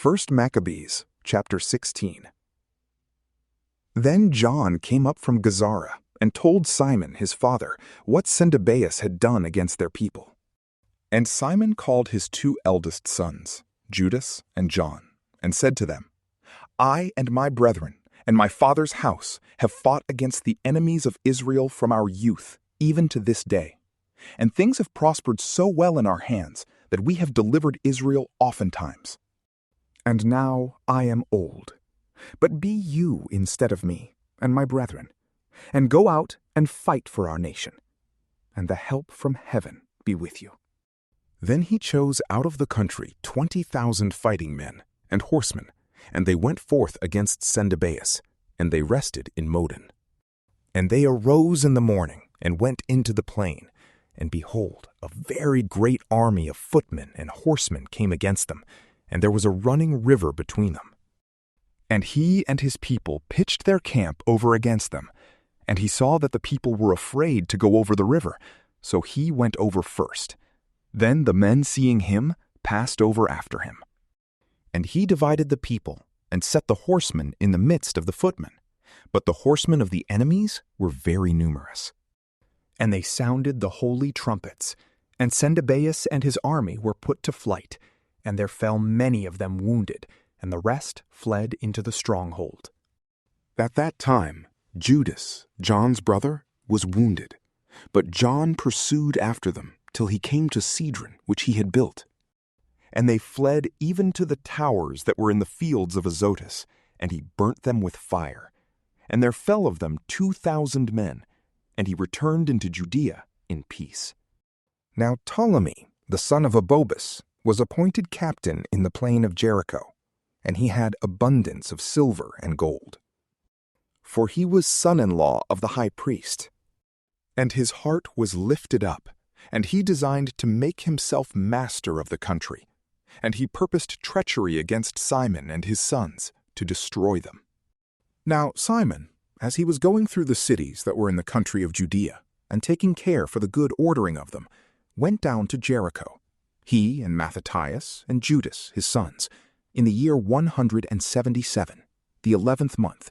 1 Maccabees, chapter 16. Then John came up from Gazara and told Simon, his father, what Cendebeus had done against their people. And Simon called his 2 eldest sons, Judas and John, and said to them, I and my brethren and my father's house have fought against the enemies of Israel from our youth, even to this day. And things have prospered so well in our hands that we have delivered Israel oftentimes. And now I am old. But be you instead of me and my brethren, and go out and fight for our nation, and the help from heaven be with you. Then he chose out of the country 20,000 fighting men and horsemen, and they went forth against Cendebeus, and they rested in Modin. And they arose in the morning and went into the plain, and behold, a very great army of footmen and horsemen came against them, and there was a running river between them. And he and his people pitched their camp over against them, and he saw that the people were afraid to go over the river, so he went over first. Then the men, seeing him, passed over after him. And he divided the people, and set the horsemen in the midst of the footmen. But the horsemen of the enemies were very numerous. And they sounded the holy trumpets, and Cendebeus and his army were put to flight, and there fell many of them wounded, and the rest fled into the stronghold. At that time, Judas, John's brother, was wounded, but John pursued after them till he came to Cedron, which he had built. And they fled even to the towers that were in the fields of Azotus, and he burnt them with fire. And there fell of them 2,000 men, and he returned into Judea in peace. Now Ptolemy, the son of Abobus, was appointed captain in the plain of Jericho, and he had abundance of silver and gold. For he was son-in-law of the high priest. And his heart was lifted up, and he designed to make himself master of the country. And he purposed treachery against Simon and his sons, to destroy them. Now Simon, as he was going through the cities that were in the country of Judea, and taking care for the good ordering of them, went down to Jericho, he and Matthias and Judas his sons, in the year 177, the 11th month,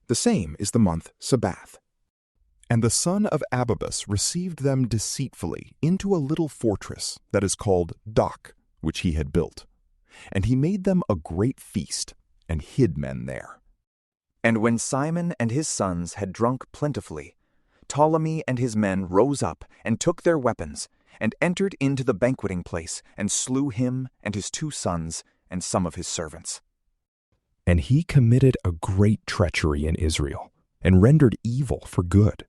the same is the month Sabbath. And the son of Abobus received them deceitfully into a little fortress that is called Doc, which he had built. And he made them a great feast, and hid men there. And when Simon and his sons had drunk plentifully, Ptolemy and his men rose up and took their weapons, and entered into the banqueting place, and slew him and his 2 sons and some of his servants. And he committed a great treachery in Israel, and rendered evil for good.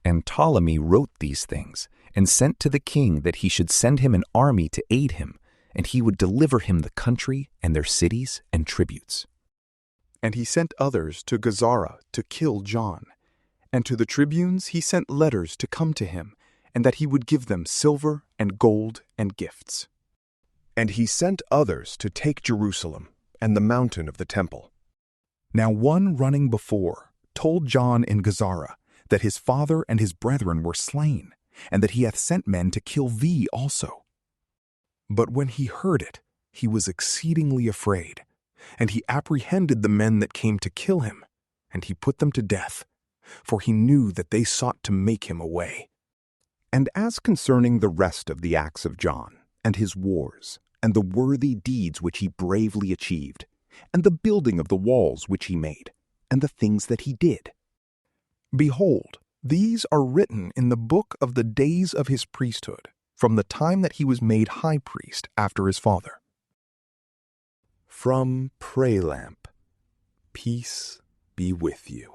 And Ptolemy wrote these things, and sent to the king that he should send him an army to aid him, and he would deliver him the country and their cities and tributes. And he sent others to Gazara to kill John. And to the tribunes he sent letters to come to him, and that he would give them silver and gold and gifts. And he sent others to take Jerusalem and the mountain of the temple. Now one running before told John in Gazara that his father and his brethren were slain, and that he hath sent men to kill thee also. But when he heard it, he was exceedingly afraid, and he apprehended the men that came to kill him, and he put them to death, for he knew that they sought to make him away. And as concerning the rest of the acts of John, and his wars, and the worthy deeds which he bravely achieved, and the building of the walls which he made, and the things that he did, behold, these are written in the book of the days of his priesthood, from the time that he was made high priest after his father. From PrayLamp, peace be with you.